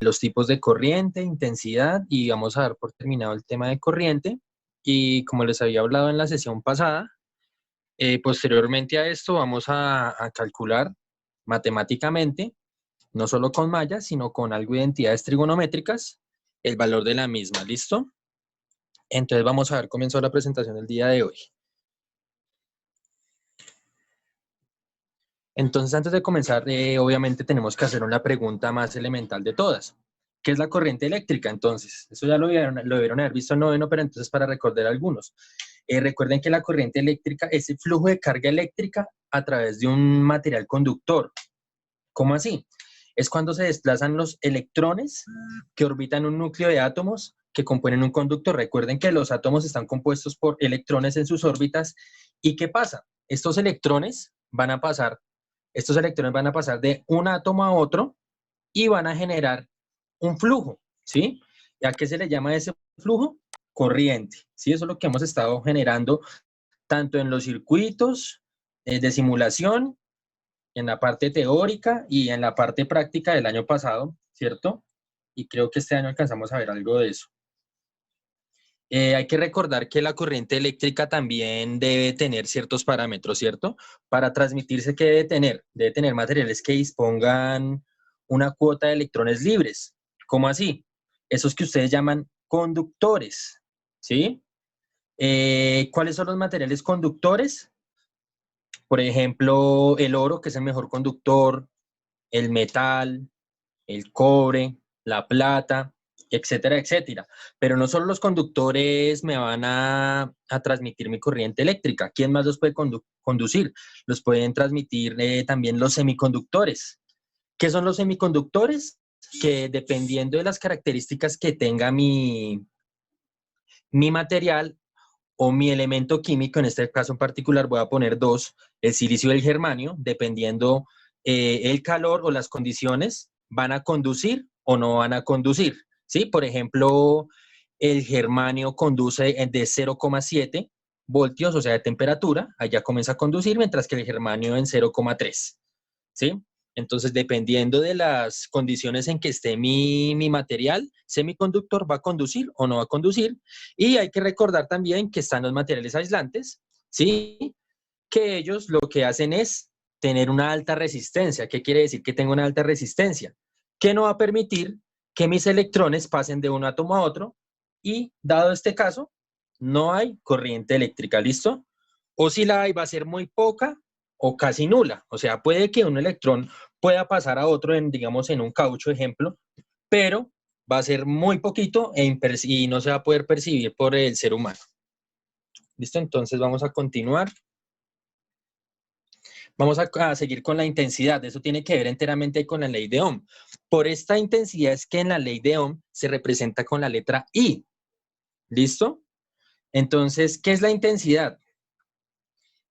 los tipos de corriente, intensidad, y vamos a dar por terminado el tema de corriente. Y como les había hablado en la sesión pasada, posteriormente a esto vamos a calcular matemáticamente, no solo con mallas, sino con algo de entidades trigonométricas, el valor de la misma. ¿Listo? Entonces vamos a ver, comenzó la presentación del día de hoy. Entonces, antes de comenzar, obviamente tenemos que hacer una pregunta más elemental de todas. ¿Qué es la corriente eléctrica? Entonces, eso ya lo debieron haber visto en noveno, pero entonces para recordar algunos. Recuerden que la corriente eléctrica es el flujo de carga eléctrica a través de un material conductor. ¿Cómo así? Es cuando se desplazan los electrones que orbitan un núcleo de átomos que componen un conductor. Recuerden que los átomos están compuestos por electrones en sus órbitas. ¿Y qué pasa? Estos electrones van a pasar de un átomo a otro y van a generar un flujo, ¿sí? ¿Y a qué se le llama ese flujo? Corriente, ¿sí? Eso es lo que hemos estado generando tanto en los circuitos de simulación, en la parte teórica y en la parte práctica del año pasado, ¿cierto? Y creo que este año alcanzamos a ver algo de eso. Hay que recordar que la corriente eléctrica también debe tener ciertos parámetros, ¿cierto? Para transmitirse, ¿qué debe tener? Debe tener materiales que dispongan una cuota de electrones libres. ¿Cómo así? Esos que ustedes llaman conductores, ¿sí? ¿Cuáles son los materiales conductores? Por ejemplo, el oro, que es el mejor conductor, el metal, el cobre, la plata, etcétera, etcétera. Pero no solo los conductores me van a transmitir mi corriente eléctrica. ¿Quién más los puede conducir? Los pueden transmitir también los semiconductores. ¿Qué son los semiconductores? Que dependiendo de las características que tenga mi material o mi elemento químico, en este caso en particular voy a poner dos, el silicio y el germanio, dependiendo el calor o las condiciones, van a conducir o no van a conducir, ¿sí? Por ejemplo, el germanio conduce de 0,7 voltios, o sea, de temperatura, allá comienza a conducir, mientras que el germanio en 0,3, ¿sí? Entonces, dependiendo de las condiciones en que esté mi material semiconductor, va a conducir o no va a conducir. Y hay que recordar también que están los materiales aislantes, ¿sí? Que ellos lo que hacen es tener una alta resistencia. ¿Qué quiere decir que tengo una alta resistencia? Que no va a permitir que mis electrones pasen de un átomo a otro y, dado este caso, no hay corriente eléctrica, ¿listo? O si la hay, va a ser muy poca o casi nula. O sea, puede que un electrón pueda pasar a otro, digamos, en un caucho, ejemplo, pero va a ser muy poquito y no se va a poder percibir por el ser humano. ¿Listo? Entonces vamos a continuar. Vamos a seguir con la intensidad. Eso tiene que ver enteramente con la ley de Ohm. Por esta intensidad es que en la ley de Ohm se representa con la letra I. ¿Listo? Entonces, ¿qué es la intensidad?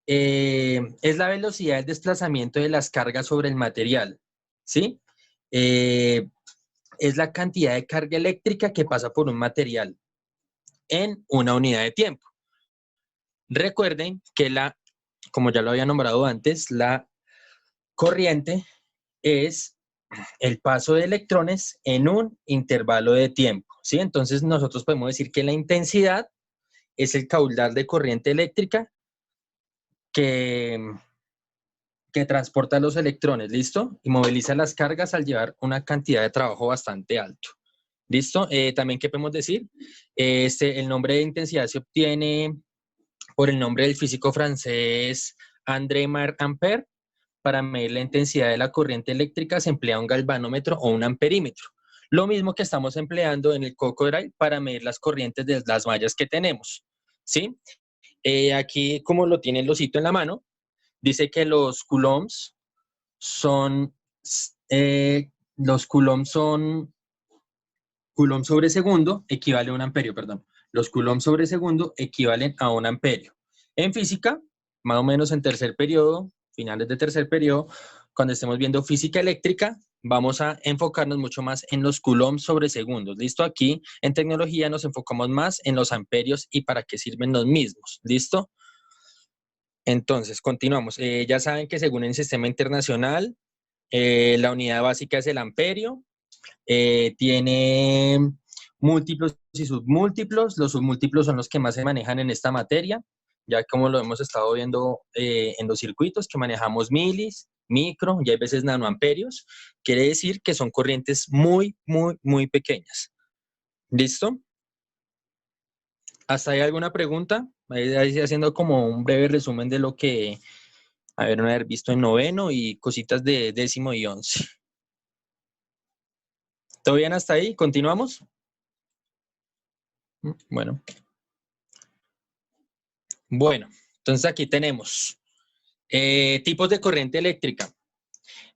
Es la velocidad del desplazamiento de las cargas sobre el material, ¿sí? Es la cantidad de carga eléctrica que pasa por un material en una unidad de tiempo. Recuerden que como ya lo había nombrado antes, la corriente es el paso de electrones en un intervalo de tiempo, ¿sí? Entonces nosotros podemos decir que la intensidad es el caudal de corriente eléctrica que transporta los electrones, ¿listo? Y moviliza las cargas al llevar una cantidad de trabajo bastante alto. ¿Listo? También, ¿qué podemos decir? El nombre de intensidad se obtiene por el nombre del físico francés André Ampère. Para medir la intensidad de la corriente eléctrica se emplea un galvanómetro o un amperímetro. Lo mismo que estamos empleando en el Cocodrile para medir las corrientes de las mallas que tenemos, ¿sí? Aquí, como lo tiene el osito en la mano, dice que los coulombs son coulomb sobre segundo equivale a un amperio, perdón. Los coulomb sobre segundo equivalen a un amperio. En física, más o menos en tercer periodo, finales de tercer periodo, cuando estemos viendo física eléctrica, vamos a enfocarnos mucho más en los coulomb sobre segundos. ¿Listo? Aquí en tecnología nos enfocamos más en los amperios y para qué sirven los mismos. ¿Listo? Entonces, continuamos. Ya saben que según el sistema internacional, la unidad básica es el amperio, Tiene múltiplos y submúltiplos. Los submúltiplos son los que más se manejan en esta materia, ya como lo hemos estado viendo en los circuitos, que manejamos milis, micro y hay veces nanoamperios. Quiere decir que son corrientes muy, muy, muy pequeñas. ¿Listo? ¿Hasta ahí alguna pregunta? Ahí haciendo como un breve resumen de lo que haber visto en noveno y cositas de décimo y 11. ¿Todo bien hasta ahí? ¿Continuamos? Bueno. Bueno, entonces aquí tenemos tipos de corriente eléctrica.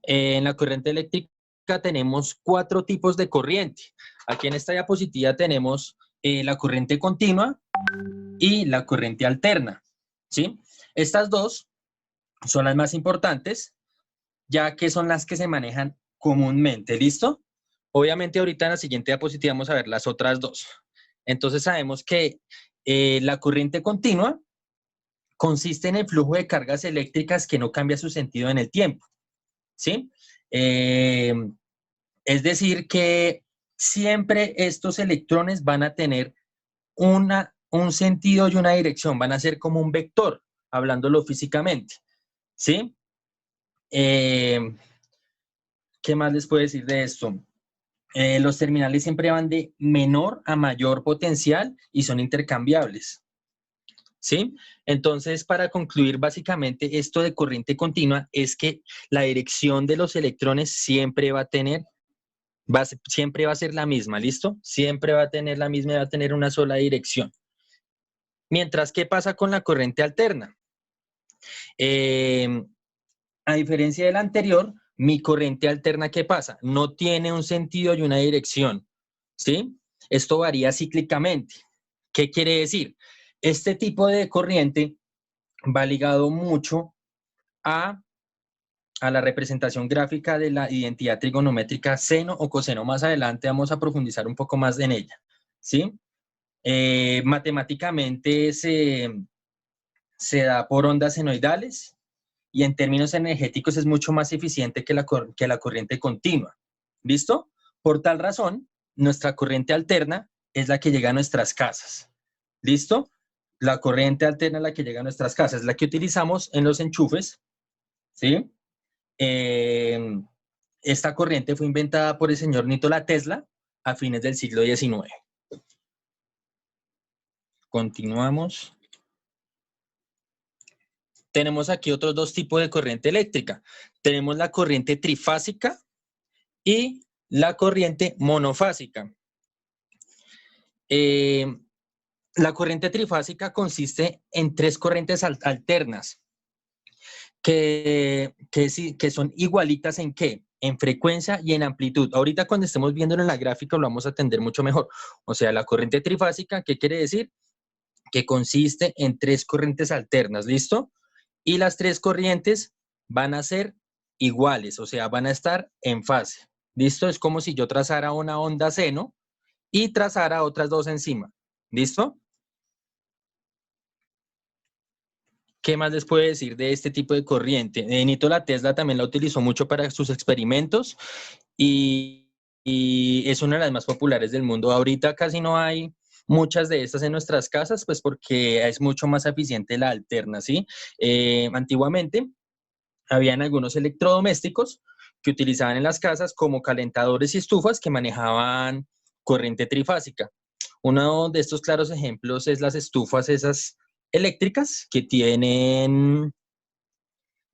En la corriente eléctrica tenemos 4 tipos de corriente. Aquí en esta diapositiva tenemos la corriente continua y la corriente alterna, ¿sí? Estas dos son las más importantes, ya que son las que se manejan comúnmente, ¿listo? Obviamente ahorita en la siguiente diapositiva vamos a ver las otras dos. Entonces sabemos que la corriente continua consiste en el flujo de cargas eléctricas que no cambia su sentido en el tiempo, ¿sí? Es decir, que siempre estos electrones van a tener un sentido y una dirección, van a ser como un vector, hablándolo físicamente, ¿sí? ¿Qué más les puedo decir de esto? Los terminales siempre van de menor a mayor potencial y son intercambiables, ¿sí? Entonces, para concluir, básicamente, esto de corriente continua es que la dirección de los electrones siempre va a tener, siempre va a ser la misma, ¿listo? Siempre va a tener la misma y va a tener una sola dirección. Mientras, ¿qué pasa con la corriente alterna? A diferencia de la anterior, mi corriente alterna, ¿qué pasa? No tiene un sentido y una dirección, ¿sí? Esto varía cíclicamente. ¿Qué quiere decir? Este tipo de corriente va ligado mucho a la representación gráfica de la identidad trigonométrica seno o coseno. Más adelante vamos a profundizar un poco más en ella, ¿sí? Matemáticamente se da por ondas senoidales y en términos energéticos es mucho más eficiente que la corriente continua. ¿Listo? Por tal razón, nuestra corriente alterna es la que llega a nuestras casas. ¿Listo? La corriente alterna es la que llega a nuestras casas, la que utilizamos en los enchufes, ¿sí? Esta corriente fue inventada por el señor Nikola Tesla a fines del siglo XIX. Continuamos. Tenemos aquí otros dos tipos de corriente eléctrica. Tenemos la corriente trifásica y la corriente monofásica. La corriente trifásica consiste en 3 corrientes alternas que son igualitas en ¿qué? En frecuencia y en amplitud. Ahorita cuando estemos viéndolo en la gráfica lo vamos a entender mucho mejor. O sea, la corriente trifásica, ¿qué quiere decir? Que consiste en 3 corrientes alternas, ¿listo? Y las 3 corrientes van a ser iguales, o sea, van a estar en fase. ¿Listo? Es como si yo trazara una onda seno y trazara otras 2 encima. ¿Listo? ¿Qué más les puedo decir de este tipo de corriente? Nikola Tesla también la utilizó mucho para sus experimentos y es una de las más populares del mundo. Ahorita casi no hay muchas de estas en nuestras casas, pues porque es mucho más eficiente la alterna, ¿sí? Antiguamente habían algunos electrodomésticos que utilizaban en las casas como calentadores y estufas que manejaban corriente trifásica. Uno de estos claros ejemplos es las estufas esas eléctricas que tienen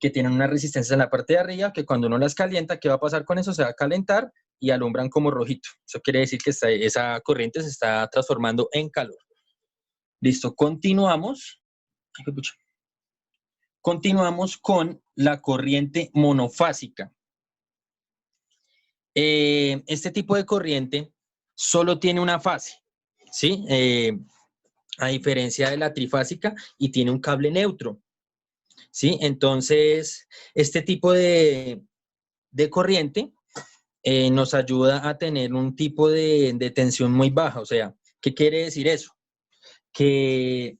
una resistencia en la parte de arriba, que cuando uno las calienta, ¿qué va a pasar con eso? Se va a calentar y alumbran como rojito. Eso quiere decir que esa corriente se está transformando en calor. Listo, continuamos. Continuamos con la corriente monofásica. Este tipo de corriente solo tiene una fase, ¿sí? A diferencia de la trifásica, y tiene un cable neutro, ¿sí? Entonces, este tipo de corriente nos ayuda a tener un tipo de tensión muy baja. O sea, ¿qué quiere decir eso? Que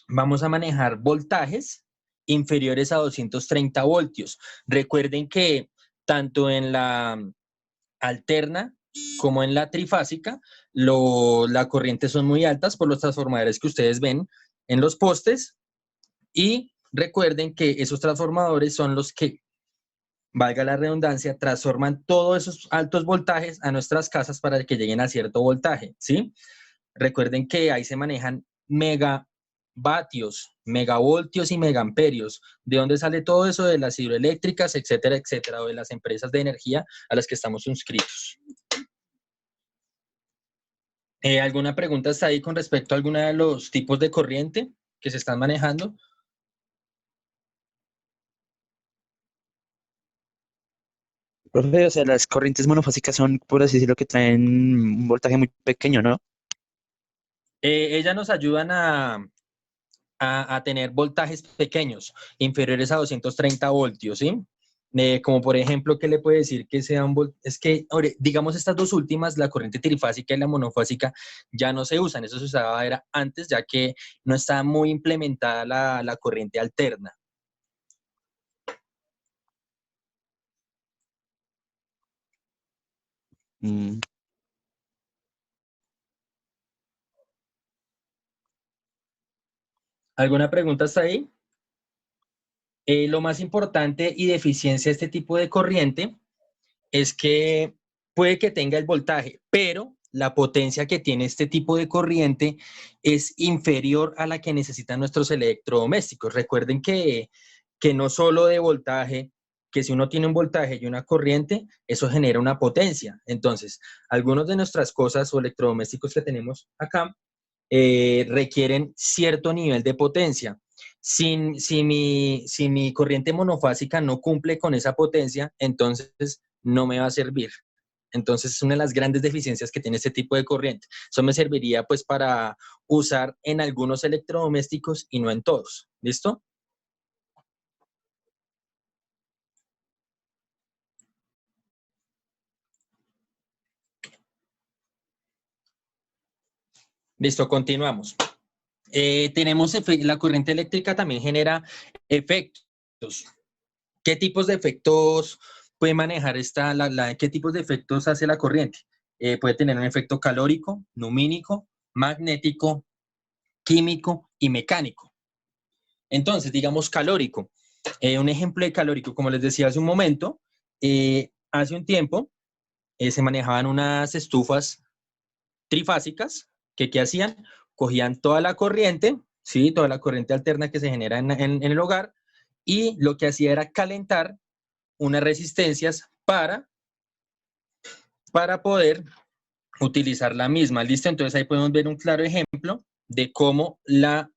vamos a manejar voltajes inferiores a 230 voltios. Recuerden que tanto en la alterna como en la trifásica, las corrientes son muy altas por los transformadores que ustedes ven en los postes, y recuerden que esos transformadores son los que, valga la redundancia, transforman todos esos altos voltajes a nuestras casas para que lleguen a cierto voltaje, ¿sí? Recuerden que ahí se manejan megavatios, megavoltios y megamperios. ¿De dónde sale todo eso? De las hidroeléctricas, etcétera, etcétera, o de las empresas de energía a las que estamos suscritos. ¿Alguna pregunta hasta ahí con respecto a alguno de los tipos de corriente que se están manejando? Profe, o sea, las corrientes monofásicas son, por así decirlo, que traen un voltaje muy pequeño, ¿no? Ellas nos ayudan a tener voltajes pequeños, inferiores a 230 voltios, ¿sí? Como por ejemplo, ¿qué le puede decir que sea un Es que, digamos, estas dos últimas, la corriente trifásica y la monofásica, ya no se usan. Eso se usaba era antes, ya que no estaba muy implementada la corriente alterna. Mm. ¿Alguna pregunta hasta ahí? Lo más importante y de eficiencia de este tipo de corriente es que puede que tenga el voltaje, pero la potencia que tiene este tipo de corriente es inferior a la que necesitan nuestros electrodomésticos. Recuerden que no solo de voltaje, que si uno tiene un voltaje y una corriente, eso genera una potencia. Entonces, algunos de nuestras cosas o electrodomésticos que tenemos acá requieren cierto nivel de potencia. Si mi corriente monofásica no cumple con esa potencia, entonces no me va a servir. Entonces es una de las grandes deficiencias que tiene este tipo de corriente. Eso me serviría pues para usar en algunos electrodomésticos y no en todos. ¿Listo? Listo, continuamos. La corriente eléctrica también genera efectos. ¿Qué tipos de efectos puede manejar qué tipos de efectos hace la corriente? Puede tener un efecto calórico, lumínico, magnético, químico y mecánico. Entonces, digamos calórico. Un ejemplo de calórico, como les decía hace un momento, hace un tiempo se manejaban unas estufas trifásicas que ¿qué hacían? Cogían toda la corriente, ¿sí? Toda la corriente alterna que se genera en el hogar, y lo que hacía era calentar unas resistencias para poder utilizar la misma. ¿Listo? Entonces ahí podemos ver un claro ejemplo de cómo la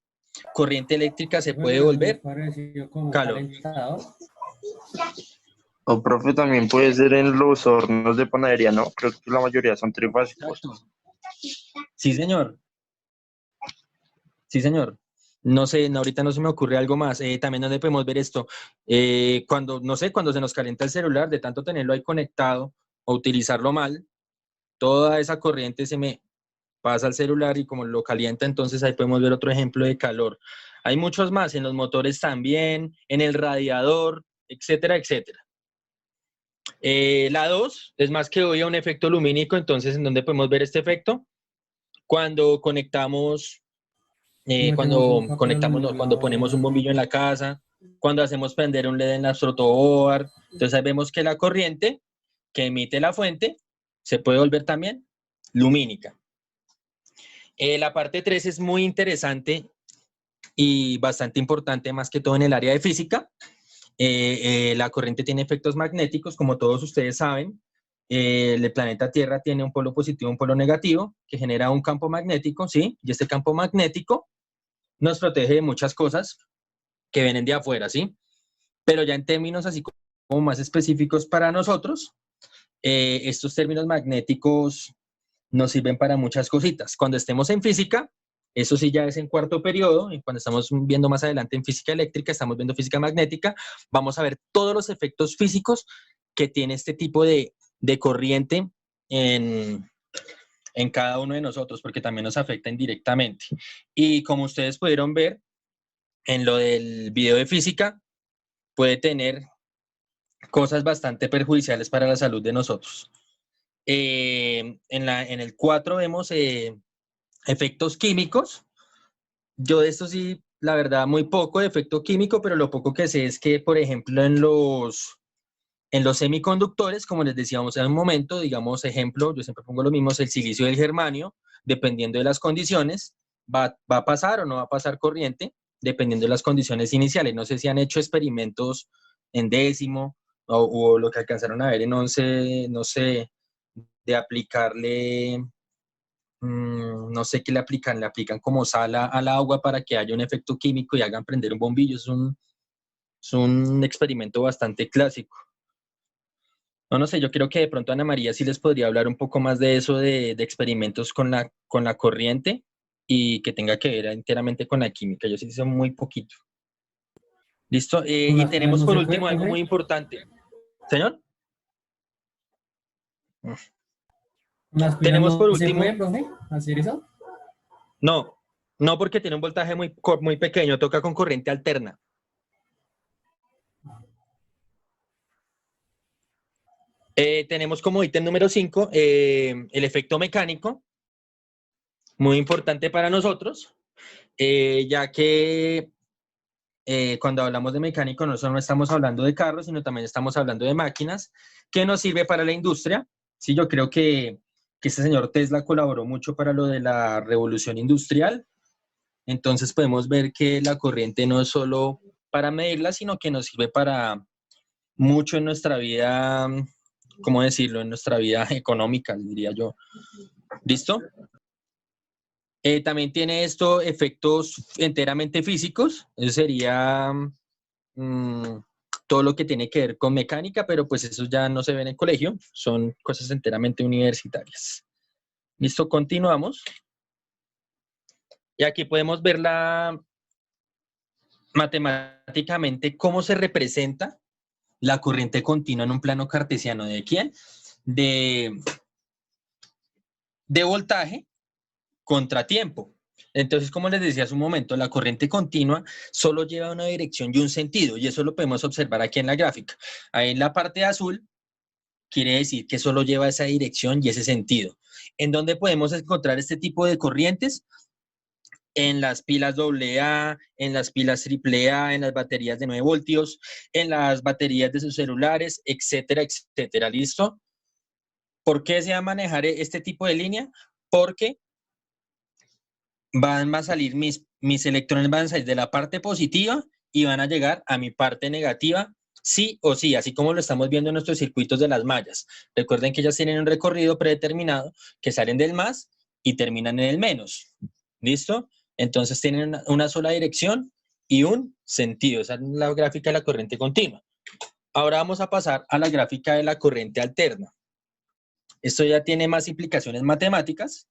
corriente eléctrica se puede volver calor. O profe, también puede ser en los hornos de panadería, ¿no? Creo que la mayoría son trifásicos. Exacto. Sí, señor. Sí, señor. No sé, ahorita no se me ocurre algo más. También donde podemos ver esto. Cuando, no sé, cuando se nos calienta el celular, de tanto tenerlo ahí conectado o utilizarlo mal, toda esa corriente se me pasa al celular y como lo calienta, entonces ahí podemos ver otro ejemplo de calor. Hay muchos más, en los motores también, en el radiador, etcétera, etcétera. La 2 es más que obvio un efecto lumínico, entonces ¿en dónde podemos ver este efecto? Cuando conectamos, no, cuando ponemos un bombillo en la casa, cuando hacemos prender un LED en la photoboard, entonces ahí vemos que la corriente que emite la fuente se puede volver también lumínica. La parte 3 es muy interesante y bastante importante, más que todo en el área de física. La corriente tiene efectos magnéticos, como todos ustedes saben. El planeta Tierra tiene un polo positivo y un polo negativo, que genera un campo magnético, ¿sí? Y este campo magnético nos protege de muchas cosas que vienen de afuera, ¿sí? Pero ya en términos así como más específicos para nosotros, estos términos magnéticos nos sirven para muchas cositas. Cuando estemos en física, eso sí ya es en cuarto periodo, y cuando estamos viendo más adelante en física eléctrica, estamos viendo física magnética, vamos a ver todos los efectos físicos que tiene este tipo de corriente en cada uno de nosotros, porque también nos afecta indirectamente. Y como ustedes pudieron ver en lo del video de física, puede tener cosas bastante perjudiciales para la salud de nosotros. En el 4 vemos efectos químicos. Yo de esto sí, la verdad, muy poco de efecto químico, pero lo poco que sé es que, por ejemplo, en los semiconductores, como les decíamos en un momento, digamos, ejemplo, yo siempre pongo lo mismo, el silicio y el germanio, dependiendo de las condiciones, va a pasar o no va a pasar corriente, dependiendo de las condiciones iniciales. No sé si han hecho experimentos en décimo o lo que alcanzaron a ver en 11, no sé, de aplicarle, no sé qué le aplican como sal al agua para que haya un efecto químico y hagan prender un bombillo. Es un experimento bastante clásico. No sé, yo creo que de pronto Ana María sí les podría hablar un poco más de eso, de experimentos con la corriente y que tenga que ver enteramente con la química. Yo sí sé muy poquito. ¿Listo? Con Y las pilas tenemos no por se puede, último algo muy profe. importante. ¿Señor? Con las pilas Tenemos por no se puede, último, profe, hacer eso. no, no porque tiene un voltaje muy pequeño, toca con corriente alterna. Tenemos como ítem número 5 el efecto mecánico, muy importante para nosotros, ya que cuando hablamos de mecánico no solo estamos hablando de carros, sino también estamos hablando de máquinas, que nos sirve para la industria. Sí, yo creo que este señor Tesla colaboró mucho para lo de la revolución industrial. Entonces podemos ver que la corriente no es solo para medirla, sino que nos sirve para mucho en nuestra vida, ¿cómo decirlo? En nuestra vida económica, diría yo. ¿Listo? También tiene esto efectos enteramente físicos. Eso sería mm, todo lo que tiene que ver con mecánica, pero pues eso ya no se ve en el colegio. Son cosas enteramente universitarias. ¿Listo? Continuamos. Y aquí podemos ver matemáticamente cómo se representa la corriente continua en un plano cartesiano. ¿De quién? De, de voltaje contra tiempo. Entonces, como les decía hace un momento, la corriente continua solo lleva una dirección y un sentido, y eso lo podemos observar aquí en la gráfica. Ahí en la parte azul quiere decir que solo lleva esa dirección y ese sentido. ¿En dónde podemos encontrar este tipo de corrientes? En las pilas AA, en las pilas AAA, en las baterías de 9 voltios, en las baterías de sus celulares, etcétera, etcétera. ¿Listo? ¿Por qué se va a manejar este tipo de línea? Porque van a salir mis electrones, van a salir de la parte positiva y van a llegar a mi parte negativa, sí o sí, así como lo estamos viendo en nuestros circuitos de las mallas. Recuerden que ellas tienen un recorrido predeterminado que salen del más y terminan en el menos. ¿Listo? Entonces tienen una sola dirección y un sentido. Esa es la gráfica de la corriente continua. Ahora vamos a pasar a la gráfica de la corriente alterna. Esto ya tiene más implicaciones matemáticas.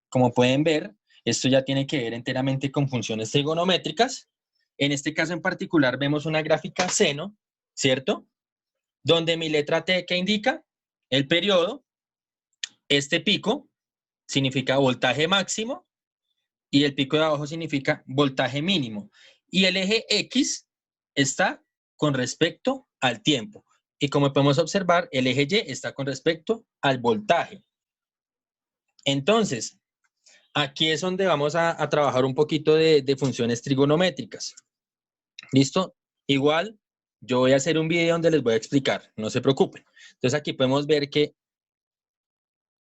Como pueden ver, esto ya tiene que ver enteramente con funciones trigonométricas. En este caso en particular vemos una gráfica seno, ¿cierto? Donde mi letra T que indica el periodo, este pico significa voltaje máximo y el pico de abajo significa voltaje mínimo. Y el eje X está con respecto al tiempo. Y como podemos observar, el eje Y está con respecto al voltaje. Entonces, aquí es donde vamos a trabajar un poquito de funciones trigonométricas. ¿Listo? Igual, yo voy a hacer un video donde les voy a explicar, no se preocupen. Entonces aquí podemos ver que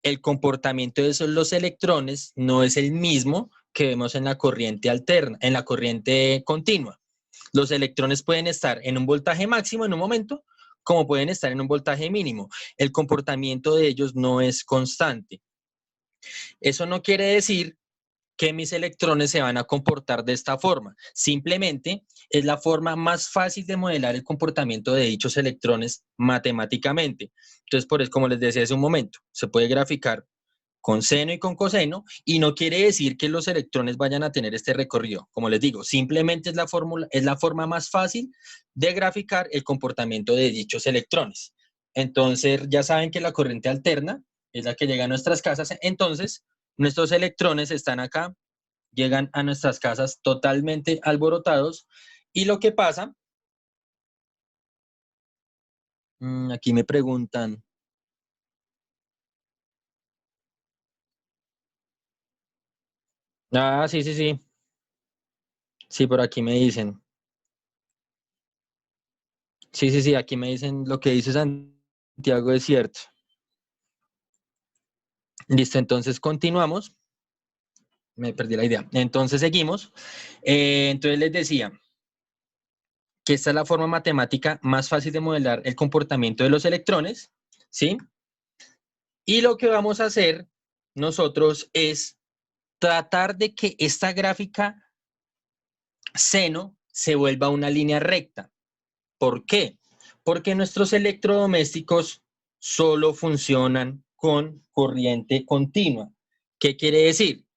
el comportamiento de los electrones no es el mismo que vemos en la corriente alterna, en la corriente continua. Los electrones pueden estar en un voltaje máximo en un momento, como pueden estar en un voltaje mínimo. El comportamiento de ellos no es constante. Eso no quiere decir que mis electrones se van a comportar de esta forma. Simplemente es la forma más fácil de modelar el comportamiento de dichos electrones matemáticamente. Entonces, por eso, como les decía hace un momento, se puede graficar con seno y con coseno, y no quiere decir que los electrones vayan a tener este recorrido. Como les digo, simplemente es la forma más fácil de graficar el comportamiento de dichos electrones. Entonces, ya saben que la corriente alterna es la que llega a nuestras casas. Entonces, nuestros electrones están acá, llegan a nuestras casas totalmente alborotados, y lo que pasa, aquí me preguntan, Ah, sí, sí, sí. Sí, por aquí me dicen. Sí, sí, sí, aquí me dicen lo que dice Santiago es cierto. Listo, entonces continuamos. Me perdí la idea. Entonces seguimos. Entonces les decía que esta es la forma matemática más fácil de modelar el comportamiento de los electrones, ¿sí? Y lo que vamos a hacer nosotros es tratar de que esta gráfica seno se vuelva una línea recta. ¿Por qué? Porque nuestros electrodomésticos solo funcionan con corriente continua. ¿Qué quiere decir?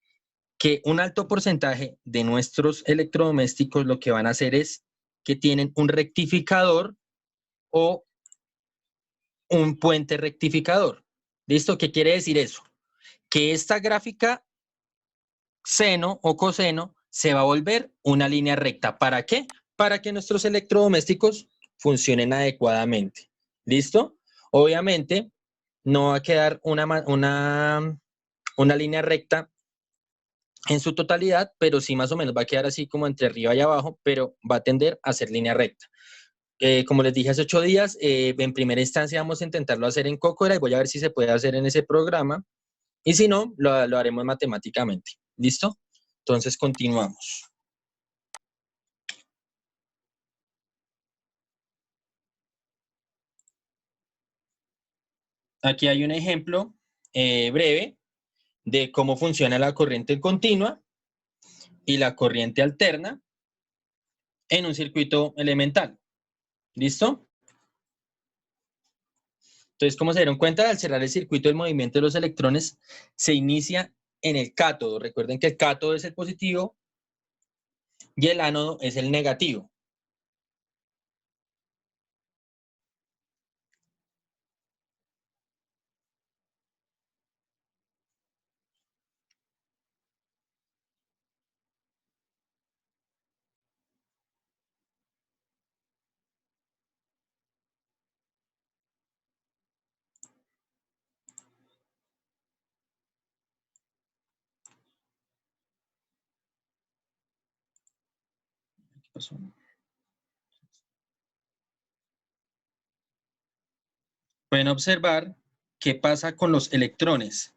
Que un alto porcentaje de nuestros electrodomésticos lo que van a hacer es que tienen un rectificador o un puente rectificador. ¿Listo? ¿Qué quiere decir eso? Que esta gráfica seno o coseno se va a volver una línea recta. ¿Para qué? Para que nuestros electrodomésticos funcionen adecuadamente. ¿Listo? Obviamente no va a quedar una línea recta en su totalidad, pero sí más o menos va a quedar así como entre arriba y abajo, pero va a tender a ser línea recta. Como les dije hace 8 días, en primera instancia vamos a intentarlo hacer en Cocora y voy a ver si se puede hacer en ese programa. Y si no, lo haremos matemáticamente. ¿Listo? Entonces continuamos. Aquí hay un ejemplo breve de cómo funciona la corriente continua y la corriente alterna en un circuito elemental. ¿Listo? Entonces, como se dieron cuenta, al cerrar el circuito, el movimiento de los electrones se inicia en el cátodo. Recuerden que el cátodo es el positivo y el ánodo es el negativo. ¿Qué pasó? Pueden observar qué pasa con los electrones.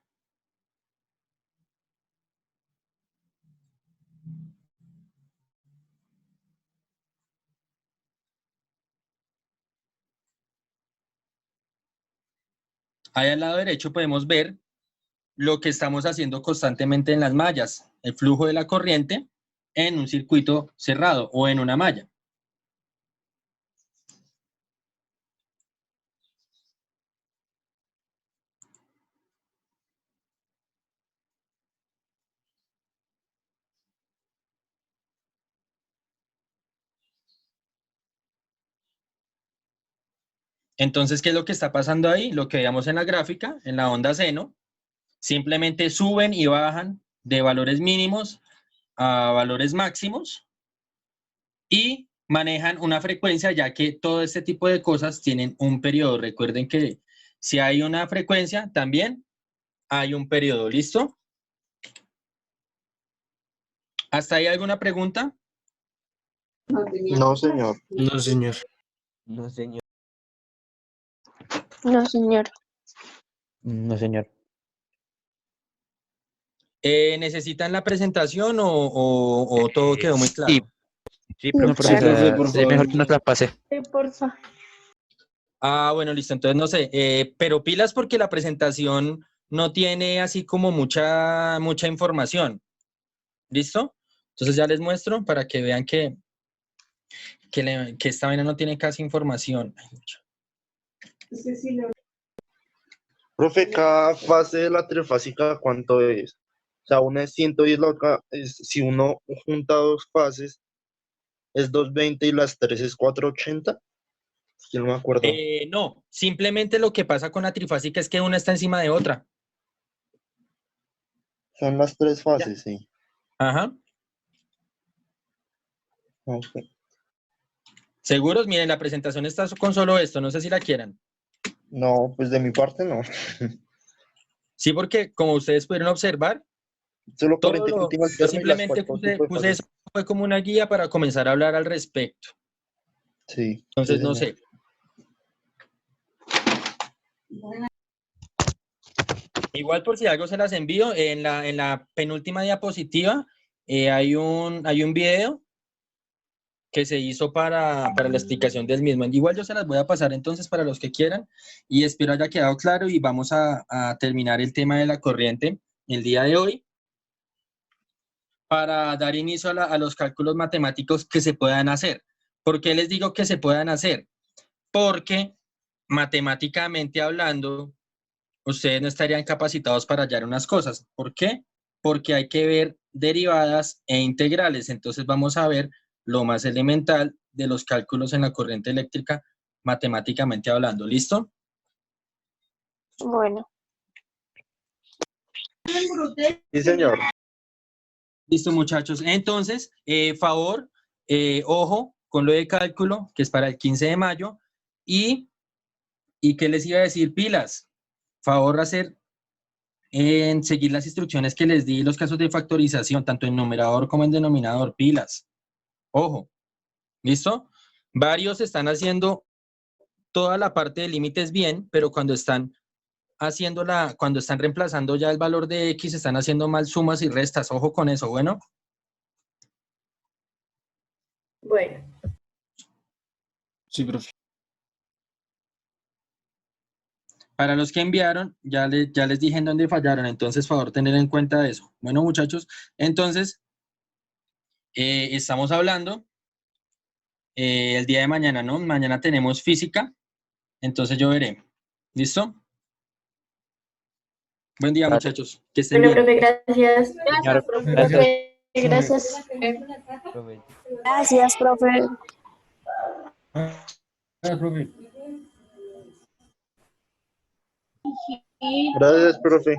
Ahí al lado derecho podemos ver lo que estamos haciendo constantemente en las mallas, el flujo de la corriente en un circuito cerrado o en una malla. Entonces, ¿qué es lo que está pasando ahí? Lo que veíamos en la gráfica, en la onda seno, simplemente suben y bajan de valores mínimos a valores máximos y manejan una frecuencia, ya que todo este tipo de cosas tienen un periodo. Recuerden que si hay una frecuencia, también hay un periodo. ¿Listo? ¿Hasta ahí alguna pregunta? No, señor. No, señor. No, señor. No, señor. No, señor. ¿Necesitan la presentación o todo quedó muy Sí, claro? sí, No, profe, Sí, profe, por sería mejor favor. que nos la pase. Sí, porfa. Ah, bueno, listo. Entonces, no sé, pero pilas porque la presentación no tiene así como mucha información. ¿Listo? Entonces ya les muestro para que vean que esta vaina no tiene casi información. Profe, cada fase de la trifásica, ¿cuánto es? O sea, una es 110, la otra es, si uno junta dos fases, es 220 y las tres es 480. Yo no me acuerdo. No, simplemente lo que pasa con la trifásica es que una está encima de otra. Son las tres fases, sí. Ajá. Ok. ¿Seguros? Miren, la presentación está con solo esto, no sé si la quieran. No, pues de mi parte no. Sí, porque como ustedes pudieron observar, Solo Todo corriente lo- continua yo alterna y las simplemente cuatro tipos de puse fases. eso, fue como una guía para comenzar a hablar al respecto. Sí, Entonces, sí, no señor. sé. Igual por si algo se las envío, en la penúltima diapositiva hay un video que se hizo para la explicación del mismo. Igual yo se las voy a pasar entonces para los que quieran y espero haya quedado claro y vamos a terminar el tema de la corriente el día de hoy para dar inicio a los cálculos matemáticos que se puedan hacer. ¿Por qué les digo que se puedan hacer? Porque matemáticamente hablando, ustedes no estarían capacitados para hallar unas cosas. ¿Por qué? Porque hay que ver derivadas e integrales. Entonces vamos a ver lo más elemental de los cálculos en la corriente eléctrica matemáticamente hablando. ¿Listo? Bueno, Sí, señor. Listo, muchachos. Entonces, favor, ojo con lo de cálculo, que es para el 15 de mayo. ¿Y qué les iba a decir? Pilas. Favor hacer en seguir las instrucciones que les di, los casos de factorización, tanto en numerador como en denominador, pilas. Ojo, ¿listo? Varios están haciendo toda la parte de límites bien, pero cuando están cuando están reemplazando ya el valor de X, están haciendo mal sumas y restas. Ojo con eso, bueno. bueno. Sí, profe. Para los que enviaron, ya les dije en dónde fallaron, entonces favor tener en cuenta eso. Bueno, muchachos, entonces estamos hablando el día de mañana, ¿no? Mañana tenemos física, entonces yo veré. ¿Listo? Buen día, Vale. muchachos. Que estén Bueno, bien. profe, gracias. Señor, Profe, gracias. profe. Gracias, profe. Gracias, profe. Gracias, profe.